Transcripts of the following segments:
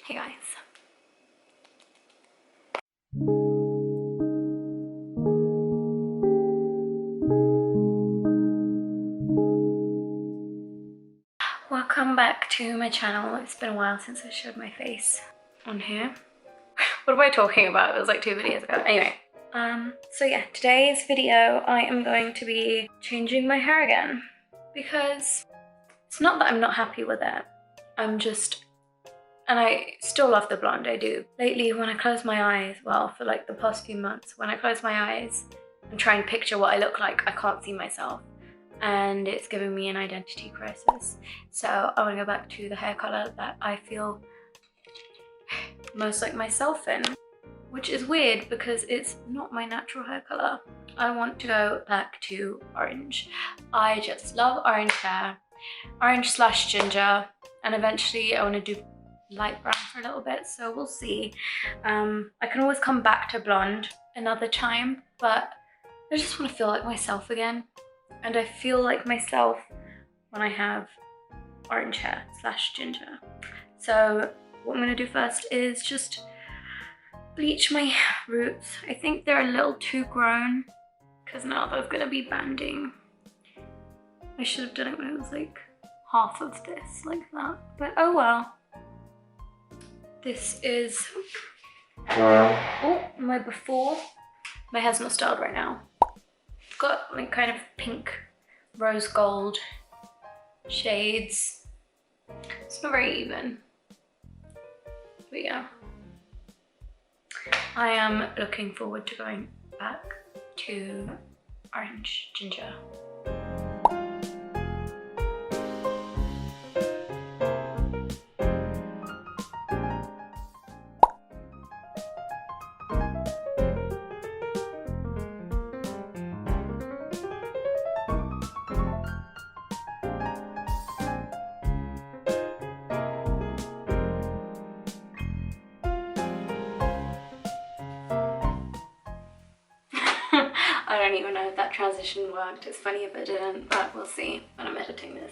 Hey guys. Welcome back to my channel. It's been a while since I showed my face on here. What am I talking about? It was like 2 videos ago. Anyway, so yeah, today's video I am going to be changing my hair again because it's not that I'm not happy with it. And I still love the blonde, I do. Lately, when I close my eyes, well, for like the past few months, when I close my eyes and try and picture what I look like, I can't see myself. And it's giving me an identity crisis. So I want to go back to the hair color that I feel most like myself in, which is weird because it's not my natural hair color. I want to go back to orange. I just love orange hair, orange/ginger, and eventually I want to do light brown for a little bit, so we'll see. I can always come back to blonde another time, but I just want to feel like myself again. And I feel like myself when I have orange hair/ginger. So what I'm going to do first is just bleach my roots. I think they're a little too grown because now there's going to be banding. I should have done it when it was like half of this, like that. But oh well. This is my before. My hair's not styled right now. It's got like kind of pink rose gold shades. It's not very even. But yeah. I am looking forward to going back to orange ginger. I don't even know if that transition worked. It's funny if it didn't, but we'll see when I'm editing this.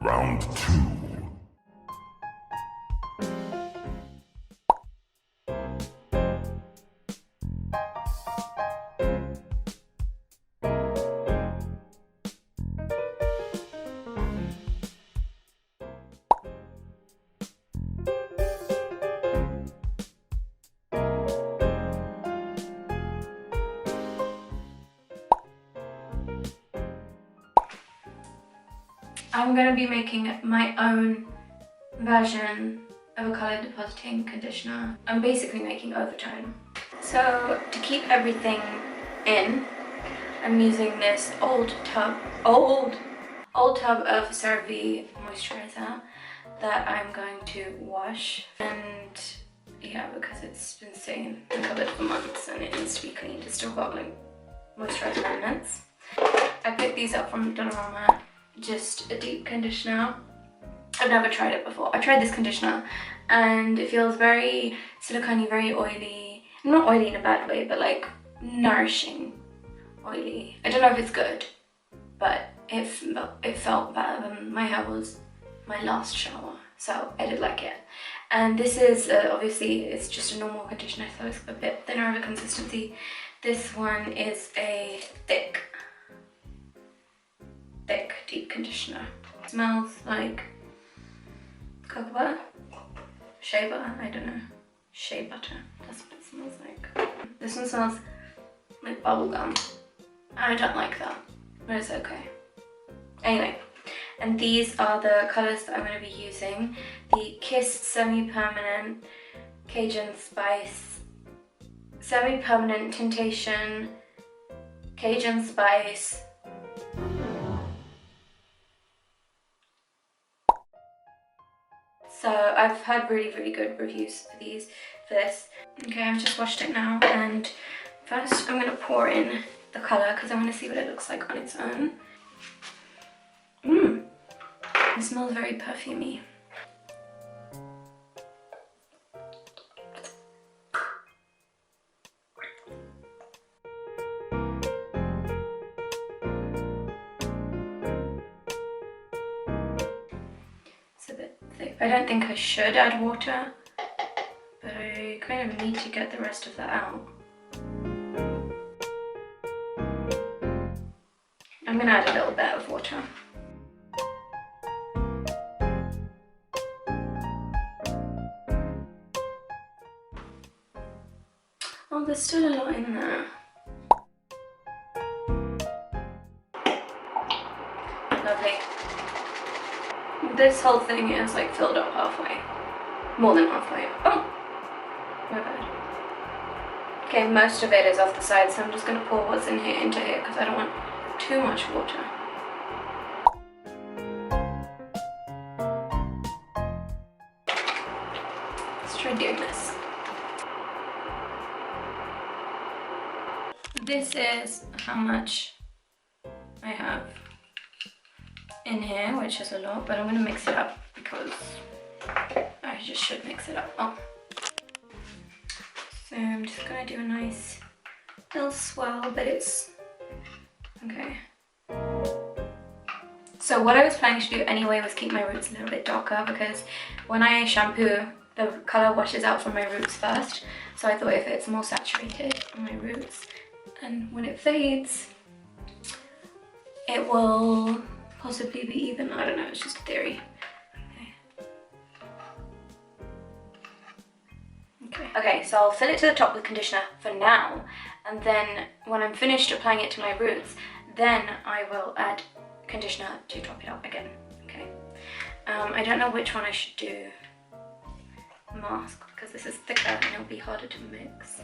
Round 2. I'm going to be making my own version of a colour depositing conditioner. I'm basically making overtone. So to keep everything in, I'm using this old tub of CeraVe moisturizer that I'm going to wash. And yeah, because it's been sitting in the cupboard for months and it needs to be cleaned. It's still got like moisturizer remnants. I picked these up from Dollarama, just a deep conditioner. I've never tried it before. I tried this conditioner and it feels very silicone-y, very oily. Not oily in a bad way, but like nourishing oily. I don't know if it's good, but it felt better than my hair was my last shower, so I did like it. And this is obviously it's just a normal conditioner, so it's a bit thinner of a consistency. This one is a thick deep conditioner. It smells like cocoa butter, shea butter, I don't know, shea butter, that's what it smells like. This one smells like bubble gum. I don't like that, but it's okay. Anyway, and these are the colours that I'm going to be using. The Kiss Semi-Permanent Cajun Spice, Semi-Permanent Tintation, Cajun Spice, so I've heard really good reviews for this. Okay, I've just washed it now, and first I'm going to pour in the colour because I want to see what it looks like on its own. It smells very perfumey. It's a bit thick. I don't think I should add water, but I kind of need to get the rest of that out. I'm gonna add a little bit of water. Oh, there's still a lot in there. Lovely. This whole thing is like filled up halfway. More than halfway. Oh! My bad. Okay, most of it is off the side, so I'm just gonna pour what's in here into here because I don't want too much water. Let's try doing this. This is how much I have in here, which is a lot, but I'm going to mix it up because I just should mix it up. Oh. So I'm just going to do a nice little swirl, but it's okay. So what I was planning to do anyway was keep my roots a little bit darker because when I shampoo, the colour washes out from my roots first. So I thought if it's more saturated on my roots, and when it fades, it will possibly be even. I don't know, it's just a theory. Okay, so I'll fill it to the top with conditioner for now, and then when I'm finished applying it to my roots, then I will add conditioner to top it up again. Okay. I don't know which one I should do mask because this is thicker and it'll be harder to mix.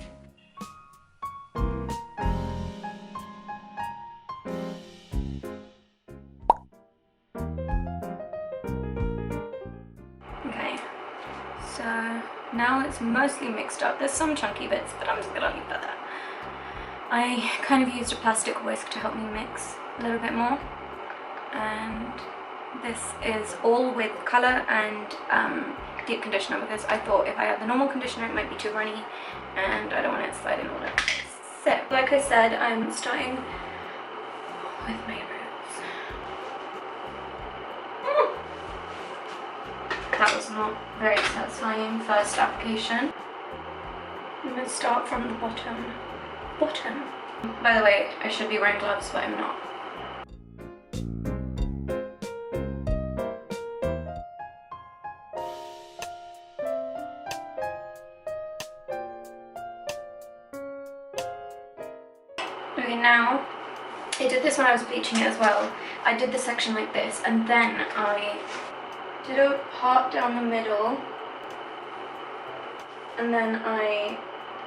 Okay, so now it's mostly mixed up. There's some chunky bits, but I'm just gonna leave that there. I kind of used a plastic whisk to help me mix a little bit more, and this is all with colour and deep conditioner because I thought if I had the normal conditioner it might be too runny and I don't want it sliding all over. So, like I said, I'm starting with my roots. That was not very satisfying first application. I'm going to start from the bottom. By the way, I should be wearing gloves, but I'm not. Okay, now I did this when I was bleaching it as well. I did the section like this, and then I did a part down the middle, and then I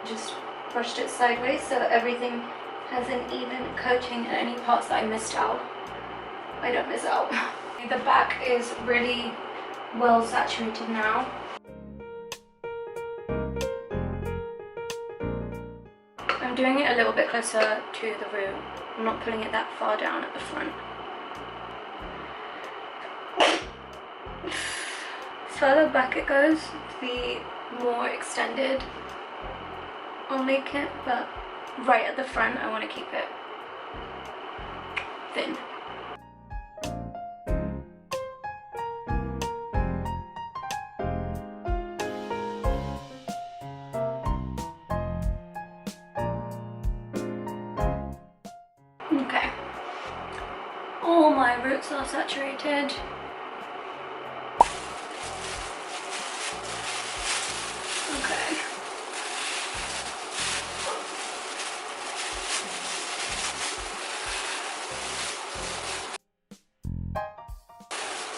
just brushed it sideways so everything has an even coating, and any parts that I missed out, I don't miss out. The back is really well saturated now. I'm doing it a little bit closer to the root. I'm not pulling it that far down at the front. Further back it goes, the more extended I'll make it, but right at the front I want to keep it thin. Okay, all my roots are saturated. Okay.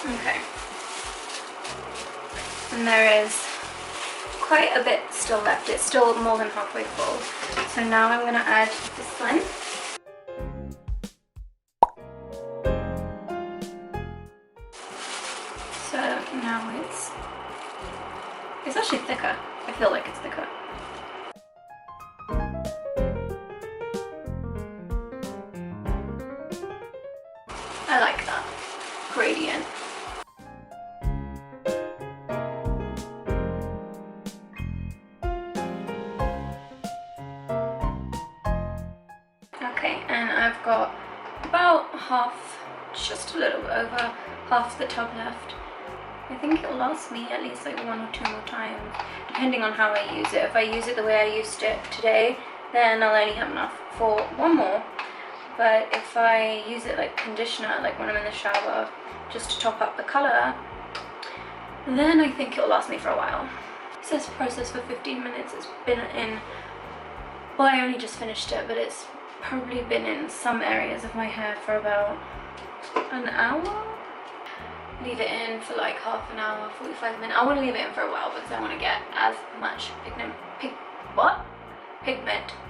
Okay. And there is quite a bit still left. It's still more than halfway full. So now I'm going to add this one. So now it's actually thicker. I feel like it's thicker. I like that gradient. Okay, and I've got about half, just a little bit over half the tub left. I think it'll last me at least like 1 or 2 more times, depending on how I use it. If I use it the way I used it today, then I'll only have enough for 1 more. But if I use it like conditioner, like when I'm in the shower, just to top up the colour, then I think it'll last me for a while. It says process for 15 minutes. It's been in, well, I only just finished it, but it's probably been in some areas of my hair for about an hour. Leave it in for like half an hour, 45 minutes. I want to leave it in for a while because I want to get as much pigment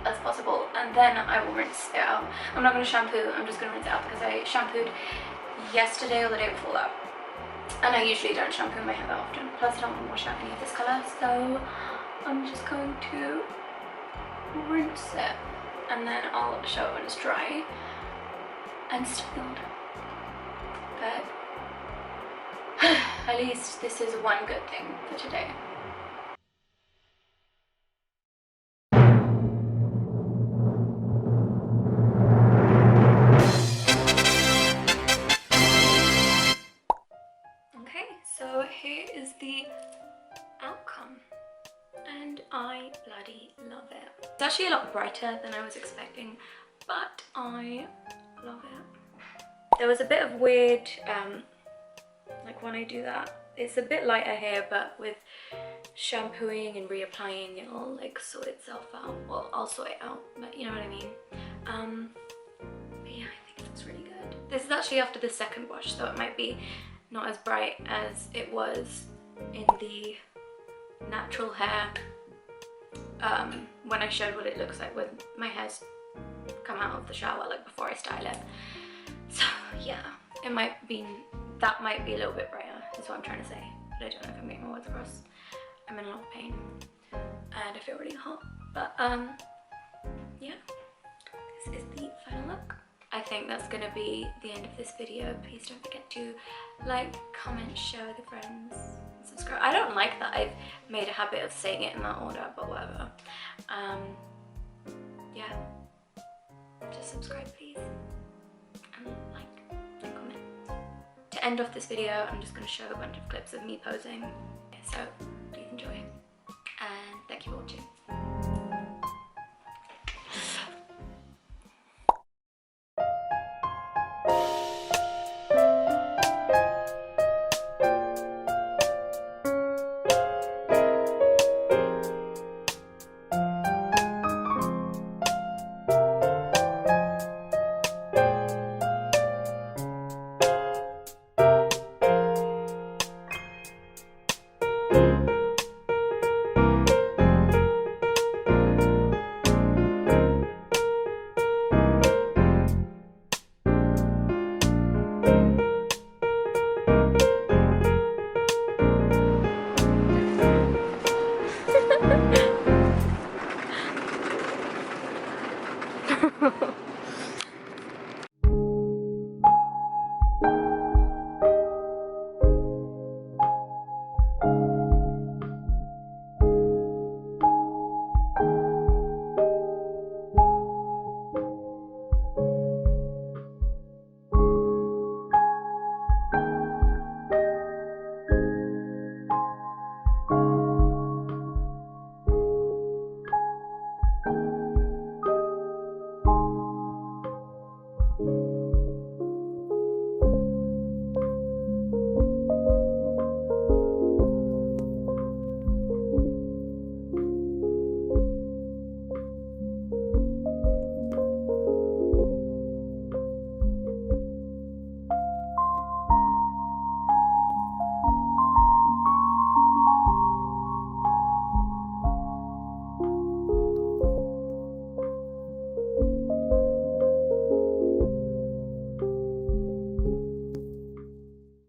as possible, and then I will rinse it out. I'm not going to shampoo, I'm just going to rinse it out because I shampooed yesterday or the day before that, and I usually don't shampoo my hair that often. Plus I don't want to wash out any of this colour, so I'm just going to rinse it, and then I'll show it when it's dry and styled. But at least this is one good thing for today. Okay, so here is the outcome, and I bloody love it. It's actually a lot brighter than I was expecting, but I love it. There was a bit of weird like when I do that, it's a bit lighter here, but with shampooing and reapplying it'll like sort itself out. Well, I'll sort it out, but you know what I mean. But yeah, I think it looks really good. This is actually after the second wash, so it might be not as bright as it was in the natural hair when I showed what it looks like when my hair's come out of the shower, like before I style it. So yeah, it might be, that might be a little bit brighter is what I'm trying to say, but I don't know if I'm getting my words across. I'm in a lot of pain and I feel really hot, but yeah, this is the final look. I think that's gonna be the end of this video. Please don't forget to like, comment, share with your friends, subscribe. I don't like that I've made a habit of saying it in that order, but whatever. Yeah, just subscribe please, and like and comment. To end off this video, I'm just going to show a bunch of clips of me posing. So please enjoy, and thank you for watching. you.